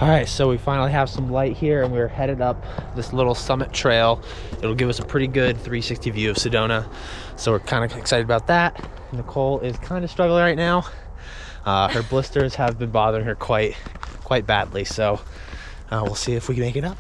All right, so we finally have some light here and we're headed up this little summit trail. It'll give us a pretty good 360 view of Sedona. So we're kind of excited about that. Nicole is kind of struggling right now. Her blisters have been bothering her quite badly. So we'll see if we can make it up.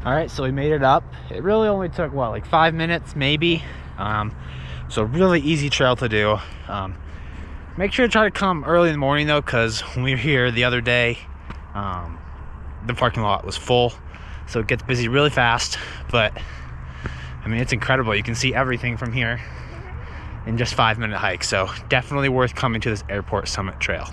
All right, so we made it up. It really only took, what, like 5 minutes maybe? So really easy trail to do. Make sure to try to come early in the morning though, because when we were here the other day, the parking lot was full. So it gets busy really fast, but I mean, it's incredible. You can see everything from here in just 5-minute hike. So definitely worth coming to this airport summit trail.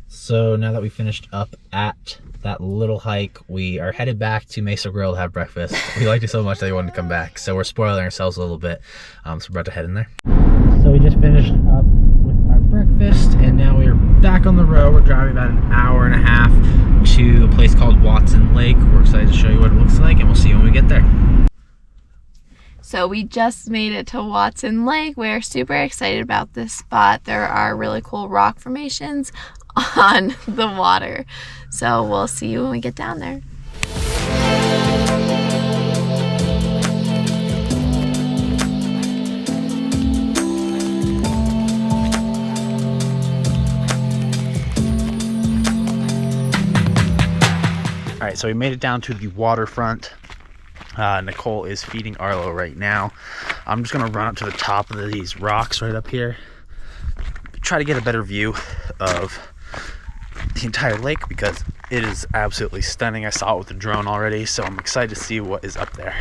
So now that we finished up at that little hike, we are headed back to Mesa Grill to have breakfast. We liked it so much that we wanted to come back, so we're spoiling ourselves a little bit. So we're about to head in there. So we just finished up with our breakfast and now we are back on the road. We're driving about an hour and a half to a place called Watson Lake. We're excited to show you what it looks like and we'll see you when we get there. So we just made it to Watson Lake. We're super excited about this spot. There are really cool rock formations on the water. So we'll see you when we get down there. All right, so we made it down to the waterfront. Nicole is feeding Arlo right now. I'm just gonna run up to the top of these rocks right up here, try to get a better view of the entire lake because it is absolutely stunning. I saw it with the drone already, so I'm excited to see what is up there.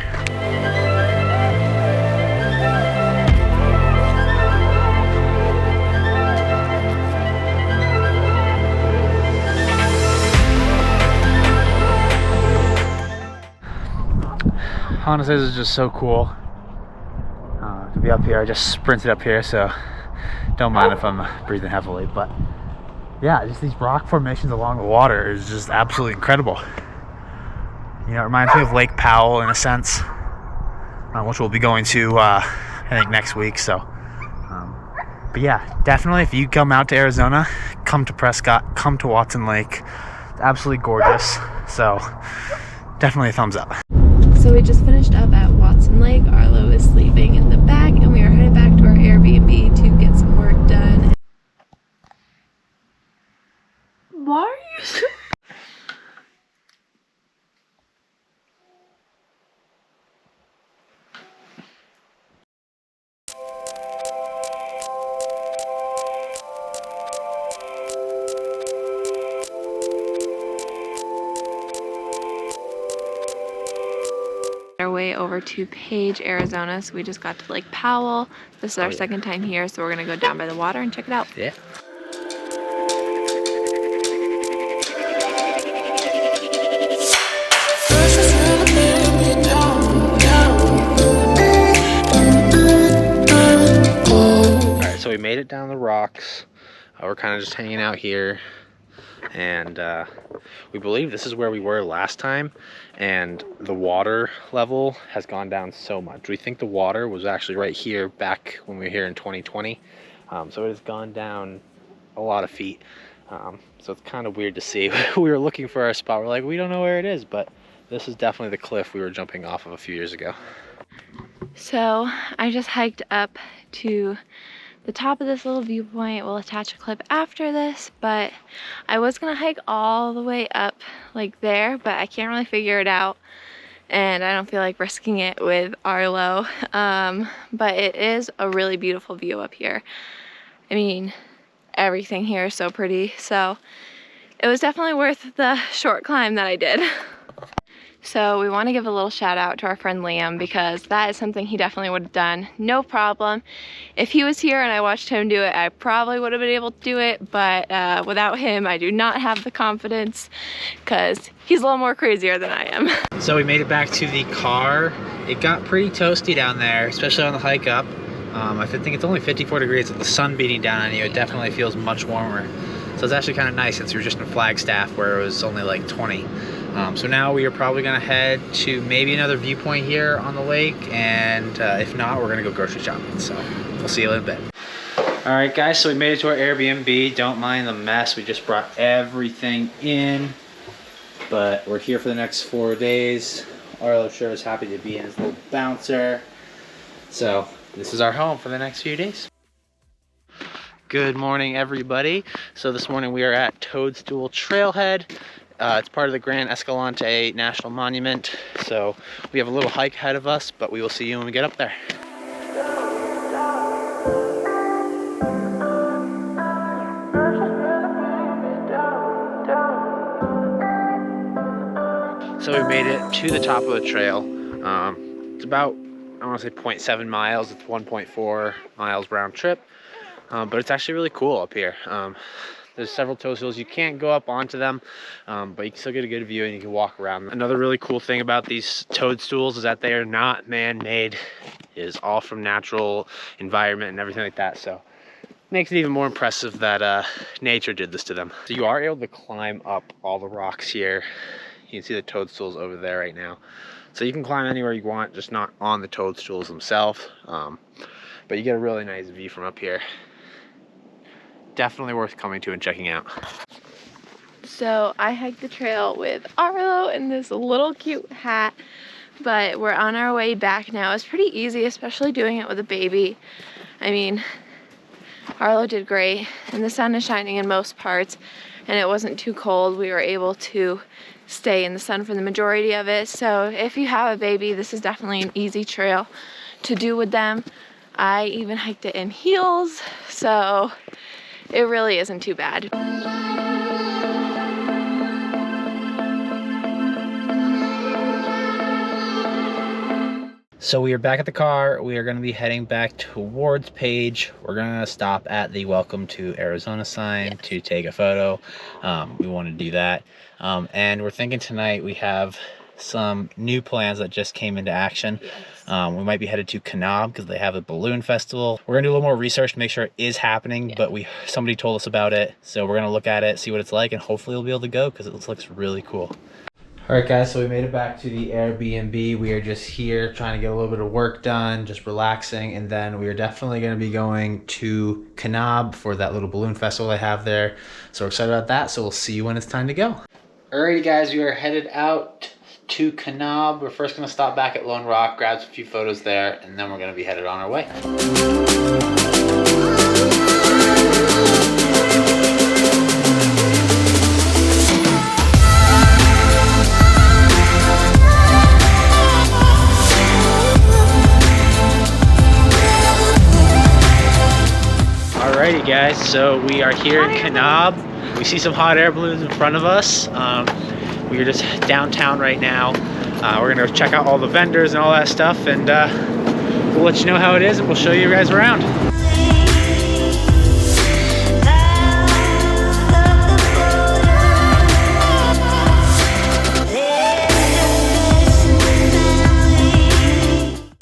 Honestly, this is just so cool to be up here. I just sprinted up here, so don't mind if I'm breathing heavily, but yeah, just these rock formations along the water is just absolutely incredible. You know, it reminds me of Lake Powell in a sense, which we'll be going to, I think, next week. So, but yeah, definitely if you come out to Arizona, come to Prescott, come to Watson Lake. It's absolutely gorgeous. So, definitely a thumbs up. So we just finished up at Watson Lake. Arlo is sleeping in the back, and we are headed back to our Airbnb to get some work done. Why are you our way over to Page, Arizona. So we just got to Lake Powell. This is our second time here, so we're gonna go down by the water and check it out. Yeah. Alright, so we made it down the rocks. We're kind of just hanging out here, and we believe this is where we were last time, and the water level has gone down so much. We think the water was actually right here back when we were here in 2020, so it has gone down a lot of feet. So it's kind of weird to see. We were looking for our spot. We're like, we don't know where it is, but this is definitely the cliff we were jumping off of a few years ago. So I just hiked up to the top of this little viewpoint. We'll attach a clip after this, but I was gonna hike all the way up like there, but I can't really figure it out, and I don't feel like risking it with Arlo. But it is a really beautiful view up here. I mean, everything here is so pretty, so it was definitely worth the short climb that I did. So we want to give a little shout out to our friend Liam, because that is something he definitely would have done, no problem. If he was here and I watched him do it, I probably would have been able to do it, but without him, I do not have the confidence, because he's a little more crazier than I am. So we made it back to the car. It got pretty toasty down there, especially on the hike up. I think it's only 54 degrees with the sun beating down on you. It definitely feels much warmer. So it's actually kind of nice since we were just in Flagstaff where it was only like 20. So now we are probably gonna head to maybe another viewpoint here on the lake, and if not, we're gonna go grocery shopping. So we'll see you in a bit. All right, guys, so we made it to our Airbnb. Don't mind the mess. We just brought everything in, but we're here for the next 4 days. Arlo sure is happy to be in his little bouncer. So this is our home for the next few days. Good morning, everybody. So this morning we are at Toadstool Trailhead. It's part of the Grand Escalante National Monument. So we have a little hike ahead of us, but we will see you when we get up there. So we made it to the top of the trail. It's about, I want to say 0.7 miles. It's 1.4 miles round trip. But it's actually really cool up here. There's several toadstools. You can't go up onto them, but you can still get a good view and you can walk around. Another really cool thing about these toadstools is that they are not man-made. It is all from natural environment and everything like that. So makes it even more impressive that nature did this to them. So you are able to climb up all the rocks here. You can see the toadstools over there right now. So you can climb anywhere you want, just not on the toadstools themselves. But you get a really nice view from up here. Definitely worth coming to and checking out. So I hiked the trail with Arlo in this little cute hat, but we're on our way back now. It's pretty easy, especially doing it with a baby. I mean, Arlo did great, and the sun is shining in most parts, and it wasn't too cold. We were able to stay in the sun for the majority of it. So if you have a baby, this is definitely an easy trail to do with them. I even hiked it in heels, so it really isn't too bad. So we are back at the car. We are going to be heading back towards Page. We're going to stop at the Welcome to Arizona sign to take a photo. We want to do that. And we're thinking tonight we have some new plans that just came into action. We might be headed to Kanab because they have a balloon festival. We're gonna do a little more research to make sure it is happening, but somebody told us about it, so we're gonna look at it, see what it's like, and hopefully we'll be able to go because it looks really cool. All right, guys, so we made it back to the Airbnb. We are just here trying to get a little bit of work done, just relaxing, and then we are definitely going to be going to Kanab for that little balloon festival they have there. So we're excited about that, so we'll see you when it's time to go. Alrighty, guys, we are headed out to Kanab. We're first going to stop back at Lone Rock, grab a few photos there, and then we're going to be headed on our way. Alrighty, guys, so we are here in Kanab. We see some hot air balloons in front of us. We are just downtown right now. We're gonna check out all the vendors and all that stuff, and we'll let you know how it is, and we'll show you guys around.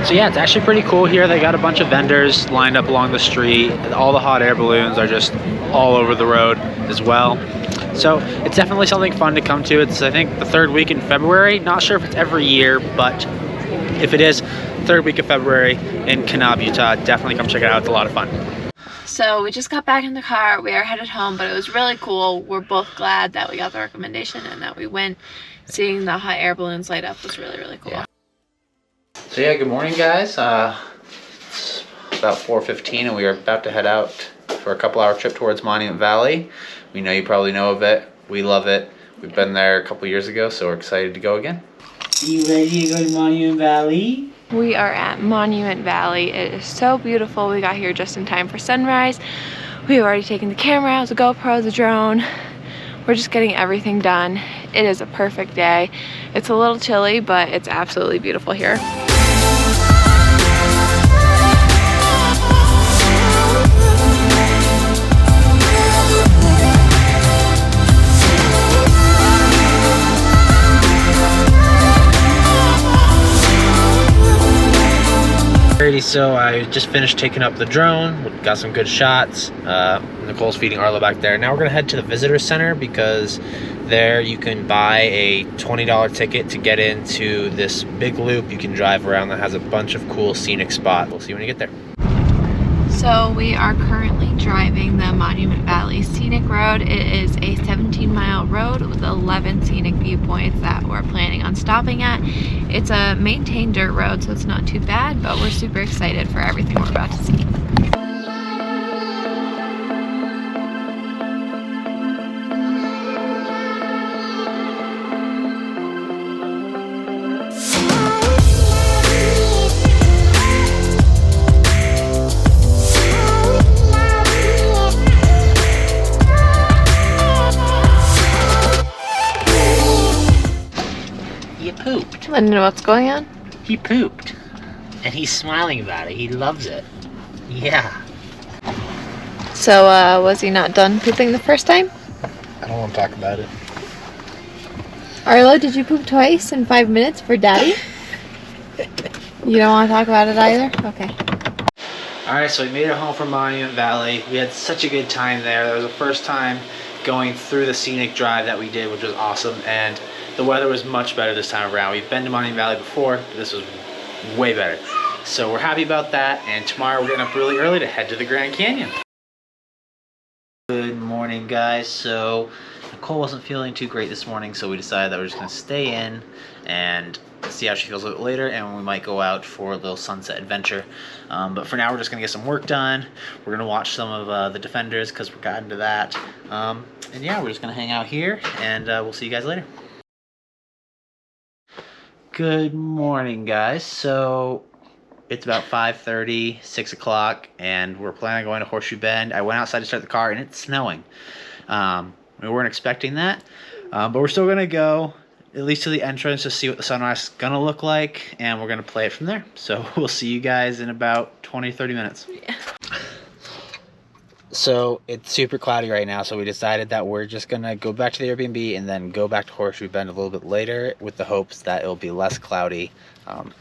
So yeah, it's actually pretty cool here. They got a bunch of vendors lined up along the street. All the hot air balloons are just all over the road as well. So it's definitely something fun to come to. It's, I think, the third week in February. Not sure if it's every year, but if it is, third week of February in Kanab, Utah, definitely come check it out. It's a lot of fun. So we just got back in the car. We are headed home, but it was really cool. We're both glad that we got the recommendation and that we went. Seeing the hot air balloons light up was really, really cool. Yeah. So yeah, good morning, guys. It's about 4:15 and we are about to head out for a couple-hour trip towards Monument Valley. We know you probably know of it. We love it. We've been there a couple years ago, so we're excited to go again. You ready to go to Monument Valley? We are at Monument Valley. It is so beautiful. We got here just in time for sunrise. We've already taken the camera, the GoPro, the drone. We're just getting everything done. It is a perfect day. It's a little chilly, but it's absolutely beautiful here. So I just finished taking up the drone, got some good shots. Nicole's feeding Arlo back there. Now we're gonna head to the visitor center because there you can buy a $20 ticket to get into this big loop you can drive around that has a bunch of cool scenic spots. We'll see you when you get there. So we are currently driving the Monument Valley Scenic Road. It is a 17-mile road with 11 scenic viewpoints that we're planning on stopping at. It's a maintained dirt road, so it's not too bad, but we're super excited for everything we're about to see. Pooped. Lyndon, what's going on? He pooped. And he's smiling about it. He loves it. Yeah. So, was he not done pooping the first time? I don't want to talk about it. Arlo, did you poop twice in 5 minutes for Daddy? You don't want to talk about it either? Okay. Alright, so we made it home from Monument Valley. We had such a good time there. That was the first time going through the scenic drive that we did, which was awesome. And the weather was much better this time around. We've been to Monument Valley before, but this was way better. So we're happy about that, and tomorrow we're getting up really early to head to the Grand Canyon. Good morning, guys. So Nicole wasn't feeling too great this morning, so we decided that we're just gonna stay in and see how she feels a little later, and we might go out for a little sunset adventure. But for now, we're just gonna get some work done. We're gonna watch some of the Defenders because we're got into that. And yeah, we're just gonna hang out here, and we'll see you guys later. Good morning, guys. So it's about 5:30, 6 o'clock, and we're planning on going to Horseshoe Bend. I went outside to start the car, and it's snowing. We weren't expecting that, but we're still gonna go at least to the entrance to see what the sunrise is gonna look like, and we're gonna play it from there. So we'll see you guys in about 20-30 minutes. Yeah. So it's super cloudy right now, so we decided that we're just gonna go back to the Airbnb and then go back to Horseshoe Bend a little bit later with the hopes that it'll be less cloudy.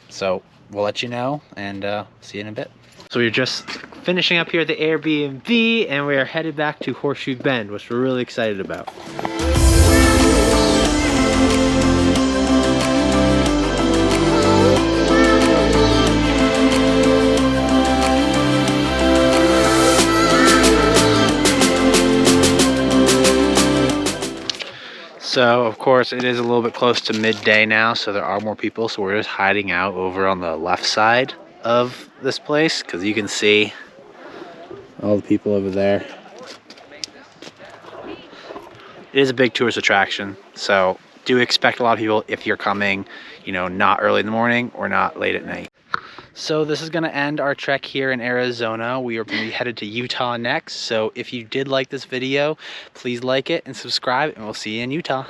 So we'll let you know, and see you in a bit. So we're just finishing up here at the Airbnb, and we are headed back to Horseshoe Bend, which we're really excited about. So, of course, it is a little bit close to midday now, so there are more people. So we're just hiding out over on the left side of this place, because you can see all the people over there. It is a big tourist attraction, so do expect a lot of people if you're coming, you know, not early in the morning or not late at night. So this is going to end our trek here in Arizona. We are going to be headed to Utah next. So if you did like this video, please like it and subscribe, and we'll see you in Utah.